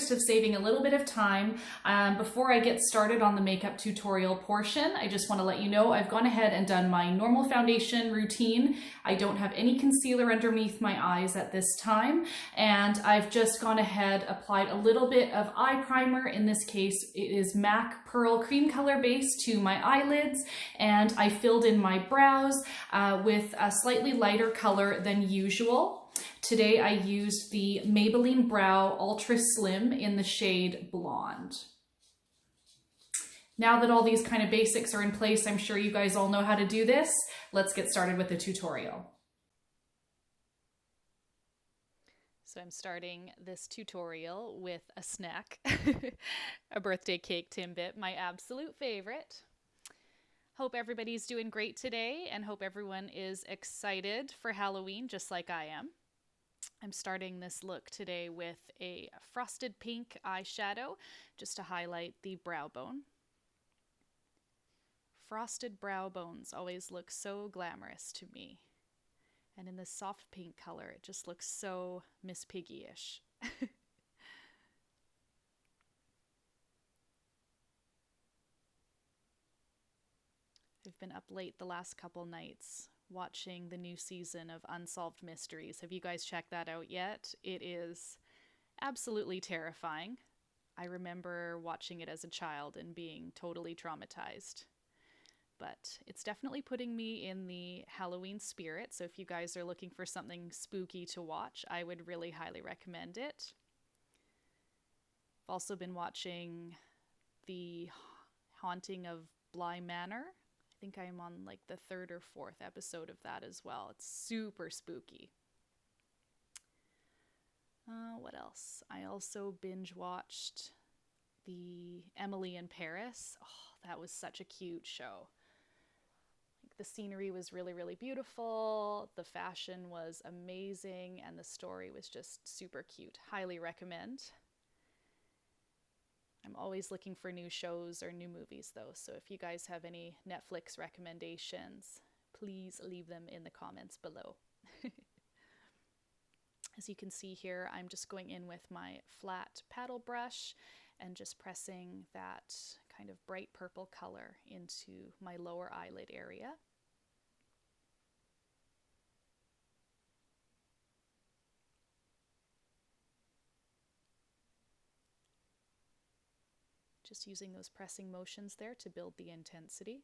interest of saving a little bit of time, before I get started on the makeup tutorial portion, I just want to let you know I've gone ahead and done my normal foundation routine. I don't have any concealer underneath my eyes at this time, and I've just gone ahead, applied a little bit of eye primer. In this case, it is MAC Pearl Cream Color Base to my eyelids, and I filled in my brows with a slightly lighter color than usual. Today I used the Maybelline Brow Ultra Slim in the shade Blonde. Now that all these kind of basics are in place, I'm sure you guys all know how to do this. Let's get started with the tutorial. So I'm starting this tutorial with a snack, a birthday cake Timbit, my absolute favorite. Hope everybody's doing great today and hope everyone is excited for Halloween just like I am. I'm starting this look today with a frosted pink eyeshadow just to highlight the brow bone. Frosted brow bones always look so glamorous to me. And in this soft pink color, it just looks so Miss Piggy-ish. I've been up late the last couple nights watching the new season of Unsolved Mysteries. Have you guys checked that out yet? It is absolutely terrifying. I remember watching it as a child and being totally traumatized. But it's definitely putting me in the Halloween spirit, so if you guys are looking for something spooky to watch, I would really highly recommend it. I've also been watching The Haunting of Bly Manor. I think I'm on like the 3rd or 4th episode of that as well. It's super spooky. What else? I also binge watched the Emily in Paris. Oh, that was such a cute show. Like, the scenery was really, really beautiful. The fashion was amazing and the story was just super cute. Highly recommend. I'm always looking for new shows or new movies though, so if you guys have any Netflix recommendations, please leave them in the comments below. As you can see here, I'm just going in with my flat paddle brush and just pressing that kind of bright purple color into my lower eyelid area. Just using those pressing motions there to build the intensity.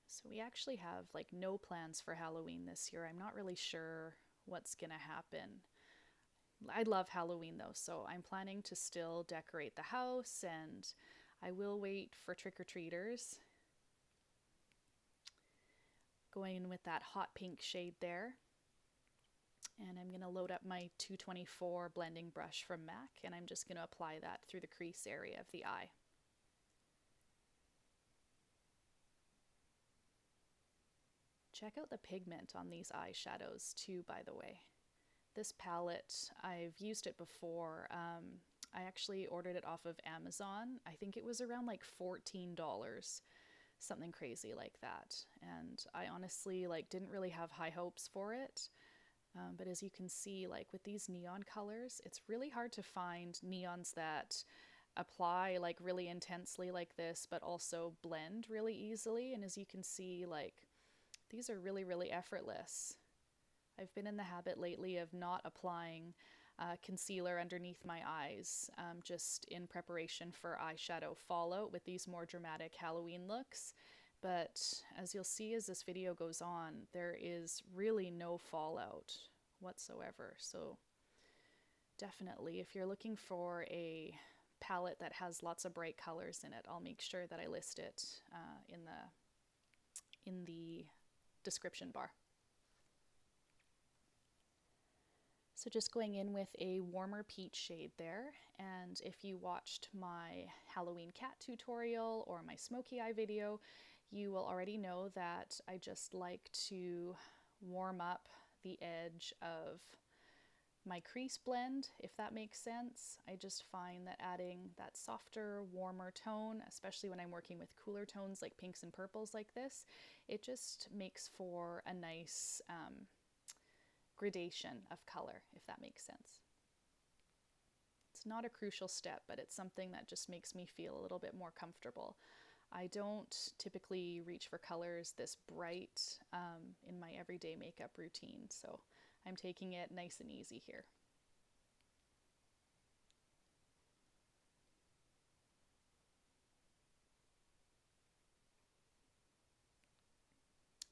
So we actually have like no plans for Halloween this year. I'm not really sure what's gonna happen. I love Halloween though, so I'm planning to still decorate the house and I will wait for trick-or-treaters. Going in with that hot pink shade there. And I'm going to load up my 224 blending brush from MAC, and I'm just going to apply that through the crease area of the eye. Check out the pigment on these eyeshadows too, by the way. This palette, I've used it before. I actually ordered it off of Amazon. I think it was around like $14, something crazy like that. And I honestly didn't really have high hopes for it. But as you can see, like with these neon colors, it's really hard to find neons that apply like really intensely like this, but also blend really easily. And as you can see, like these are really, really effortless. I've been in the habit lately of not applying concealer underneath my eyes, just in preparation for eyeshadow fallout with these more dramatic Halloween looks. But as you'll see as this video goes on, there is really no fallout whatsoever. So definitely, if you're looking for a palette that has lots of bright colors in it, I'll make sure that I list it in the description bar. So just going in with a warmer peach shade there, and if you watched my Halloween cat tutorial or my smoky eye video, you will already know that I just like to warm up the edge of my crease blend, if that makes sense. I just find that adding that softer, warmer tone, especially when I'm working with cooler tones like pinks and purples like this, it just makes for a nice gradation of color, if that makes sense. It's not a crucial step, but it's something that just makes me feel a little bit more comfortable. I don't typically reach for colors this bright in my everyday makeup routine, so I'm taking it nice and easy here.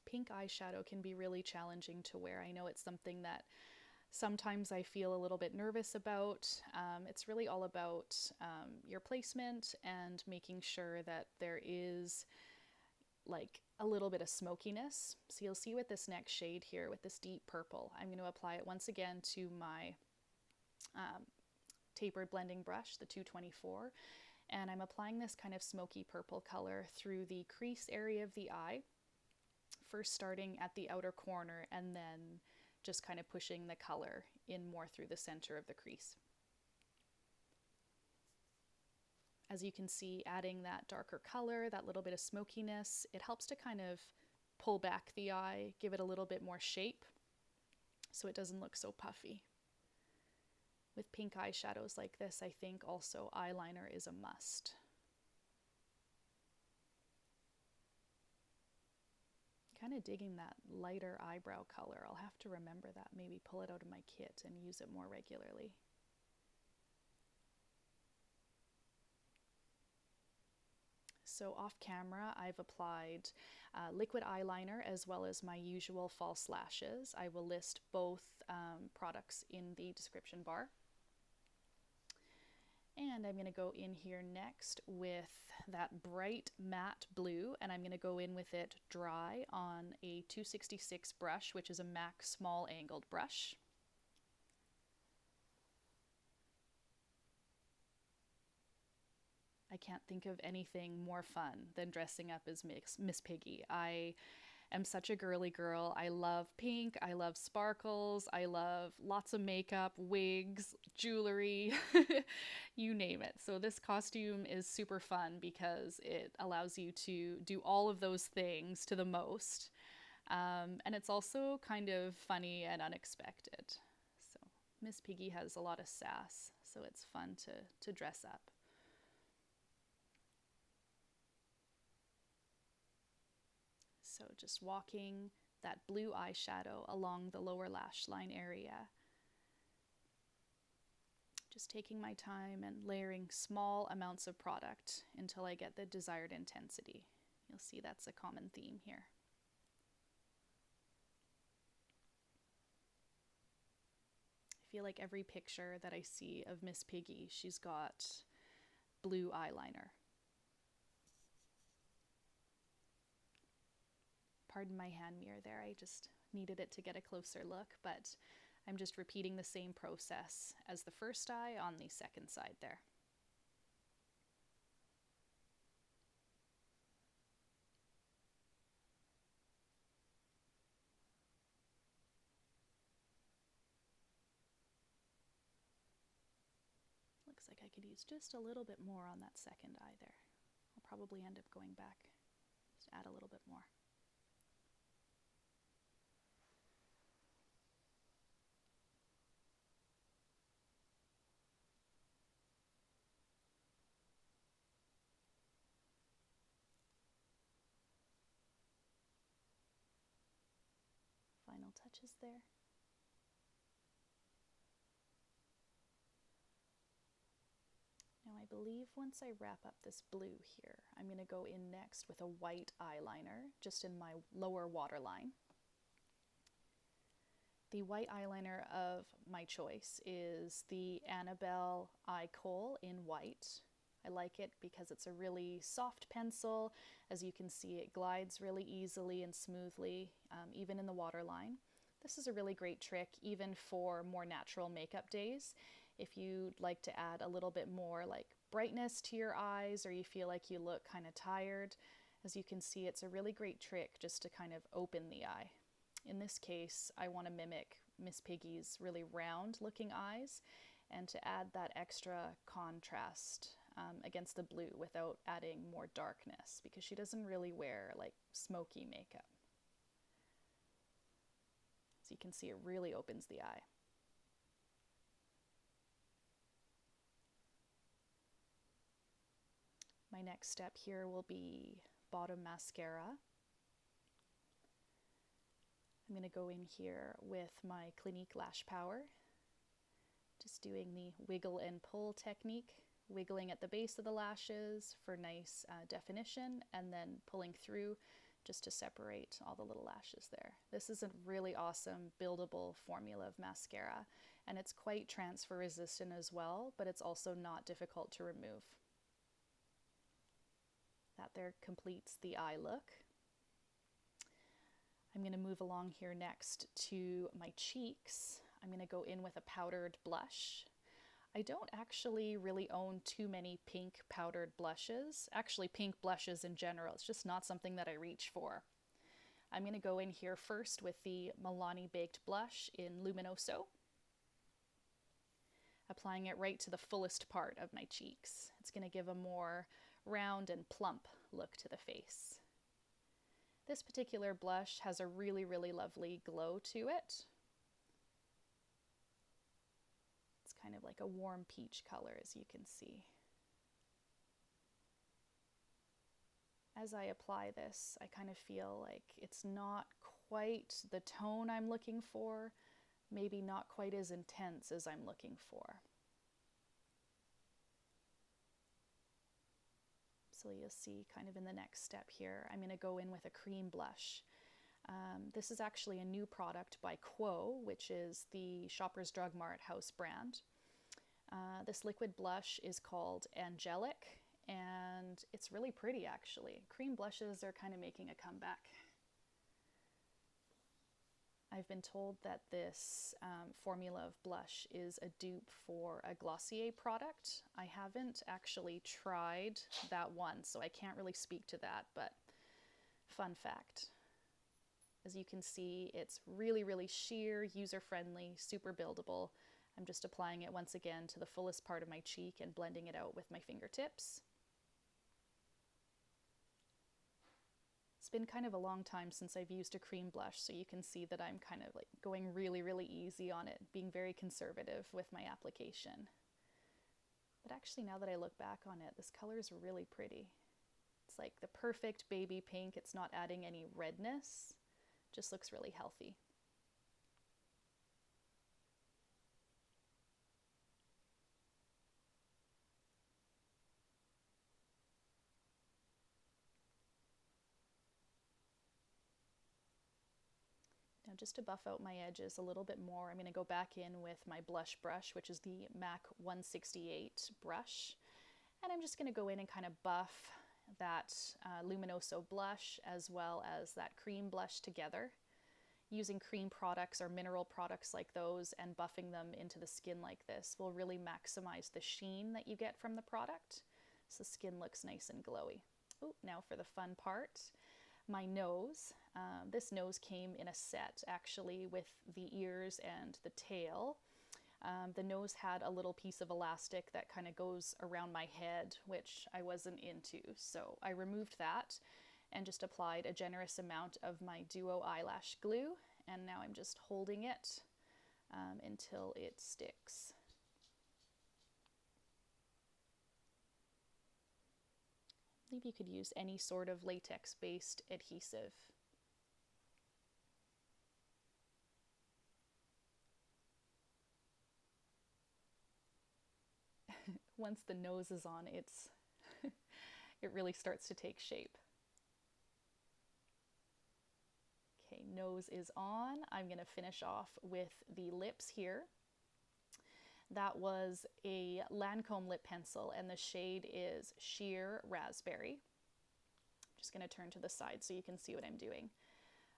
Pink eyeshadow can be really challenging to wear. I know it's something that sometimes I feel a little bit nervous about. It's really all about your placement and making sure that there is like a little bit of smokiness. So you'll see with this next shade here, with this deep purple, I'm going to apply it once again to my tapered blending brush, the 224, and I'm applying this kind of smoky purple color through the crease area of the eye, first starting at the outer corner and then just kind of pushing the color in more through the center of the crease. As you can see, adding that darker color, that little bit of smokiness, it helps to kind of pull back the eye, give it a little bit more shape so it doesn't look so puffy. With pink eyeshadows like this, I think also eyeliner is a must. Kind of digging that lighter eyebrow color. I'll have to remember that, maybe pull it out of my kit and use it more regularly. So off camera, I've applied liquid eyeliner as well as my usual false lashes. I will list both products in the description bar. And I'm going to go in here next with that bright matte blue, and I'm going to go in with it dry on a 266 brush, which is a MAC small angled brush. I can't think of anything more fun than dressing up as Miss Piggy. I am such a girly girl. I love pink, I love sparkles, I love lots of makeup, wigs, jewelry, you name it. So this costume is super fun because it allows you to do all of those things to the most. And it's also kind of funny and unexpected. So Miss Piggy has a lot of sass, so it's fun to dress up. So just walking that blue eyeshadow along the lower lash line area. Just taking my time and layering small amounts of product until I get the desired intensity. You'll see that's a common theme here. I feel like every picture that I see of Miss Piggy, she's got blue eyeliner. Pardon my hand mirror there, I just needed it to get a closer look, but I'm just repeating the same process as the first eye on the second side there. Looks like I could use just a little bit more on that second eye there. I'll probably end up going back, just add a little bit more. Final touches there. Now I believe once I wrap up this blue here, I'm going to go in next with a white eyeliner just in my lower waterline. The white eyeliner of my choice is the Annabelle Kohl in white. I like it because it's a really soft pencil. As you can see, it glides really easily and smoothly, even in the waterline. This is a really great trick even for more natural makeup days. If you'd like to add a little bit more like brightness to your eyes, or you feel like you look kind of tired, as you can see, it's a really great trick just to kind of open the eye. In this case, I want to mimic Miss Piggy's really round looking eyes and to add that extra contrast against the blue without adding more darkness, because she doesn't really wear like smoky makeup. So you can see it really opens the eye. My next step here will be bottom mascara. I'm going to go in here with my Clinique Lash Power, just doing the wiggle and pull technique, wiggling at the base of the lashes for nice definition, and then pulling through just to separate all the little lashes there. This is a really awesome buildable formula of mascara, and it's quite transfer resistant as well, but it's also not difficult to remove. That there completes the eye look. I'm going to move along here next to my cheeks. I'm going to go in with a powdered blush. I don't actually really own too many pink powdered blushes. Actually, pink blushes in general. It's just not something that I reach for. I'm going to go in here first with the Milani Baked Blush in Luminoso, applying it right to the fullest part of my cheeks. It's going to give a more round and plump look to the face. This particular blush has a really, really lovely glow to it. It's kind of like a warm peach color, as you can see. As I apply this, I kind of feel like it's not quite the tone I'm looking for, maybe not quite as intense as I'm looking for. So you'll see kind of in the next step here, I'm going to go in with a cream blush. This is actually a new product by Kohl, which is the Shoppers Drug Mart house brand. This liquid blush is called Angelic, and it's really pretty actually. Cream blushes are kind of making a comeback. I've been told that this formula of blush is a dupe for a Glossier product. I haven't actually tried that one, so I can't really speak to that, but fun fact. As you can see, it's really, really sheer, user-friendly, super buildable. I'm just applying it once again to the fullest part of my cheek and blending it out with my fingertips. It's been kind of a long time since I've used a cream blush, so you can see that I'm kind of like going really, really easy on it, being very conservative with my application. But actually, now that I look back on it, this color is really pretty. It's like the perfect baby pink. It's not adding any redness. Just looks really healthy. Now just to buff out my edges a little bit more, I'm going to go back in with my blush brush, which is the MAC 168 brush. And I'm just going to go in and kind of buff that Luminoso blush as well as that cream blush together. Using cream products or mineral products like those and buffing them into the skin like this will really maximize the sheen that you get from the product. So skin looks nice and glowy. Oh, now for the fun part. My nose. This nose came in a set actually with the ears and the tail. The nose had a little piece of elastic that kind of goes around my head, which I wasn't into. So I removed that and just applied a generous amount of my Duo eyelash glue. And now I'm just holding it until it sticks. I believe you could use any sort of latex-based adhesive. Once the nose is on, it really starts to take shape. Okay, nose is on. I'm going to finish off with the lips here. That was a Lancome lip pencil, and the shade is Sheer Raspberry. I'm just going to turn to the side so you can see what I'm doing.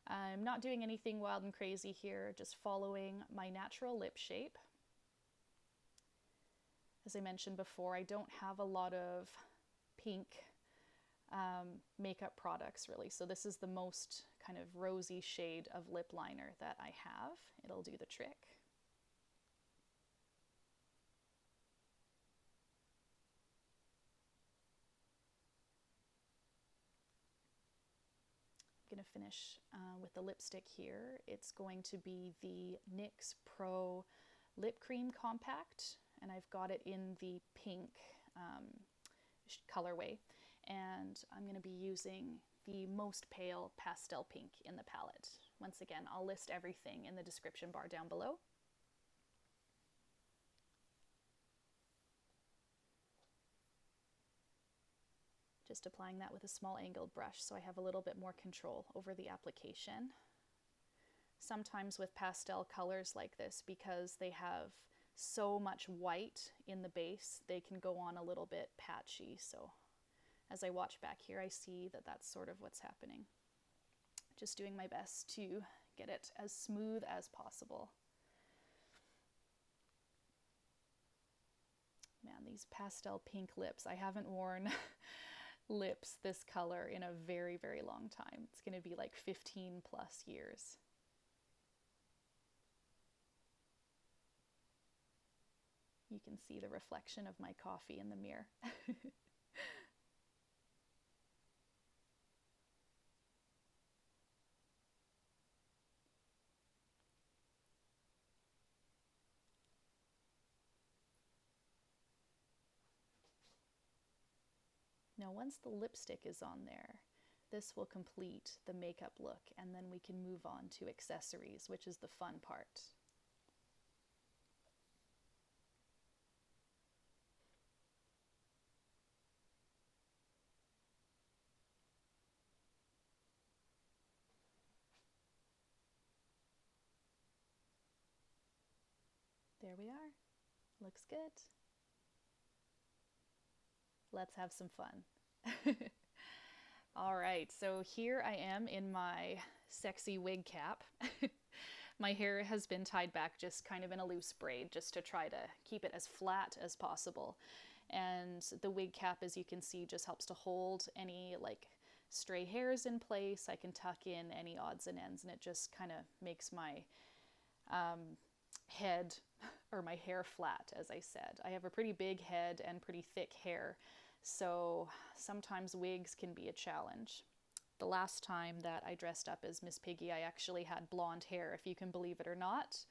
I'm not doing anything wild and crazy here, just following my natural lip shape. As I mentioned before, I don't have a lot of pink makeup products really, so this is the most kind of rosy shade of lip liner that I have. It'll do the trick. going to finish with the lipstick here. It's going to be the NYX Pro Lip Cream Compact, and I've got it in the pink colorway, and I'm going to be using the most pale pastel pink in the palette. Once again, I'll list everything in the description bar down below. Just applying that with a small angled brush so I have a little bit more control over the application. Sometimes with pastel colors like this, because they have so much white in the base, they can go on a little bit patchy. So as I watch back here, I see that that's sort of what's happening. Just doing my best to get it as smooth as possible. Man, these pastel pink lips, I haven't worn lips this color in a very, very long time. It's going to be like 15 plus years. You can see the reflection of my coffee in the mirror. Now, once the lipstick is on there, this will complete the makeup look, and then we can move on to accessories, which is the fun part. There we are. Looks good. Let's have some fun. All right, so here I am in my sexy wig cap. My hair has been tied back just kind of in a loose braid just to try to keep it as flat as possible. And the wig cap, as you can see, just helps to hold any like stray hairs in place. I can tuck in any odds and ends, and it just kind of makes my head or my hair flat, as I said. I have a pretty big head and pretty thick hair, so sometimes wigs can be a challenge. The last time that I dressed up as Miss Piggy, I actually had blonde hair, if you can believe it or not.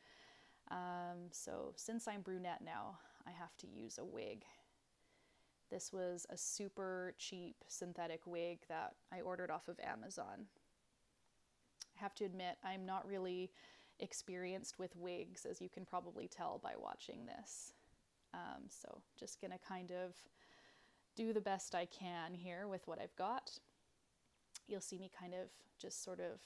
So since I'm brunette now, I have to use a wig. This was a super cheap synthetic wig that I ordered off of Amazon. I have to admit, I'm not really experienced with wigs, as you can probably tell by watching this. So just gonna kind of do the best I can here with what I've got. You'll see me kind of just sort of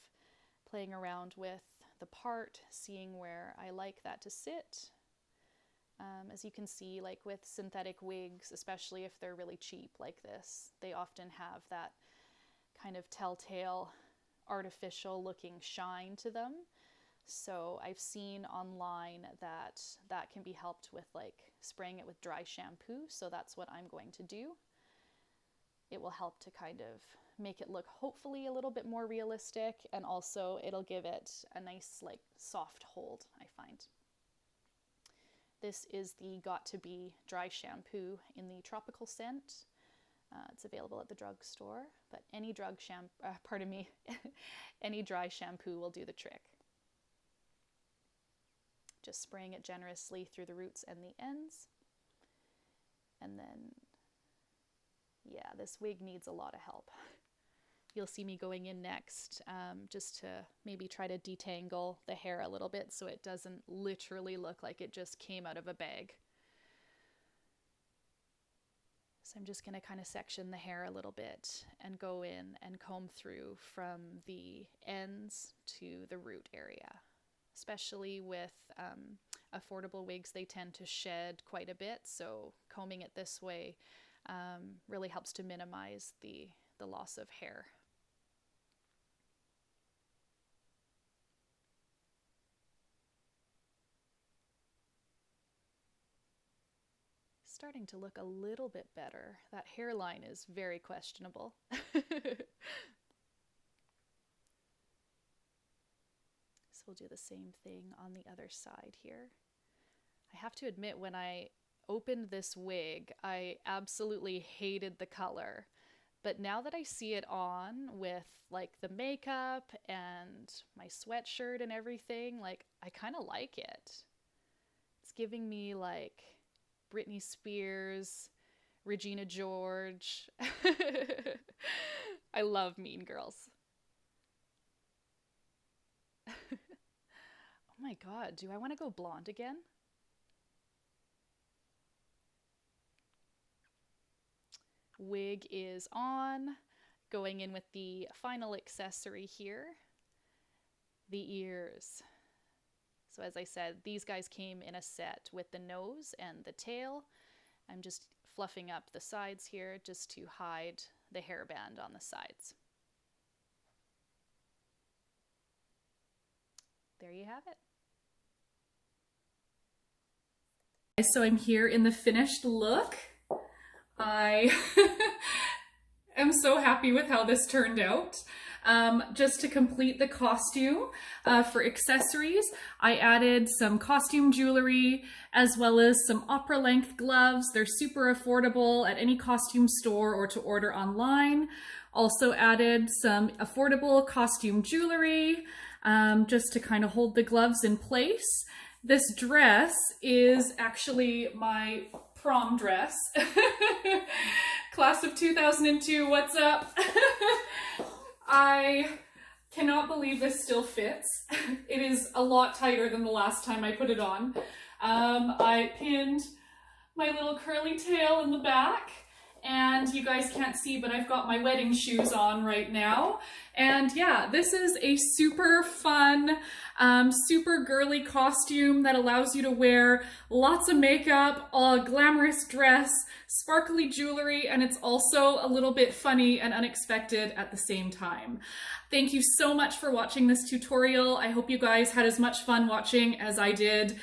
playing around with the part, seeing where I like that to sit. As you can see, like with synthetic wigs, especially if they're really cheap like this, they often have that kind of telltale artificial looking shine to them. So I've seen online that that can be helped with like spraying it with dry shampoo. So that's what I'm going to do. It will help to kind of make it look hopefully a little bit more realistic, and also it'll give it a nice like soft hold, I find. This is the Got To Be dry shampoo in the tropical scent. It's available at the drugstore, but any any dry shampoo will do the trick. Just spraying it generously through the roots and the ends. And then, yeah, this wig needs a lot of help. You'll see me going in next just to maybe try to detangle the hair a little bit so it doesn't literally look like it just came out of a bag. So I'm just going to kind of section the hair a little bit and go in and comb through from the ends to the root area. Especially with affordable wigs, they tend to shed quite a bit, so combing it this way really helps to minimize the loss of hair. Starting to look a little bit better. That hairline is very questionable. So we'll do the same thing on the other side here. I have to admit, when I opened this wig, I absolutely hated the color, But now that I see it on with like the makeup and my sweatshirt and everything, like I kind of like it. It's giving me like Britney Spears, Regina George. I love Mean Girls. Oh my god, do I want to go blonde again? Wig is on. Going in with the final accessory here, the ears. So as I said, these guys came in a set with the nose and the tail. I'm just fluffing up the sides here just to hide the hairband on the sides. There you have it. So I'm here in the finished look. I am so happy with how this turned out. Just to complete the costume, for accessories, I added some costume jewelry as well as some opera length gloves. They're super affordable at any costume store or to order online. Also added some affordable costume jewelry, just to kind of hold the gloves in place. This dress is actually my prom dress. Class of 2002, what's up? I cannot believe this still fits. It is a lot tighter than the last time I put it on. I pinned my little curly tail in the back, and you guys can't see, but I've got my wedding shoes on right now. And yeah, this is a super fun, super girly costume that allows you to wear lots of makeup, a glamorous dress, sparkly jewelry, and it's also a little bit funny and unexpected at the same time. Thank you so much for watching this tutorial. I hope you guys had as much fun watching as I did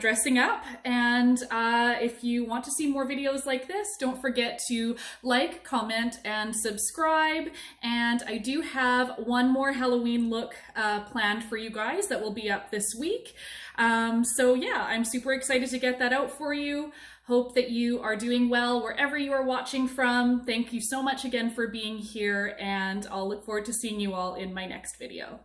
dressing up. And if you want to see more videos like this, don't forget to like, comment, and subscribe. And I do have one more Halloween look planned for you guys that will be up this week. So yeah, I'm super excited to get that out for you. Hope that you are doing well wherever you are watching from. Thank you so much again for being here, and I'll look forward to seeing you all in my next video.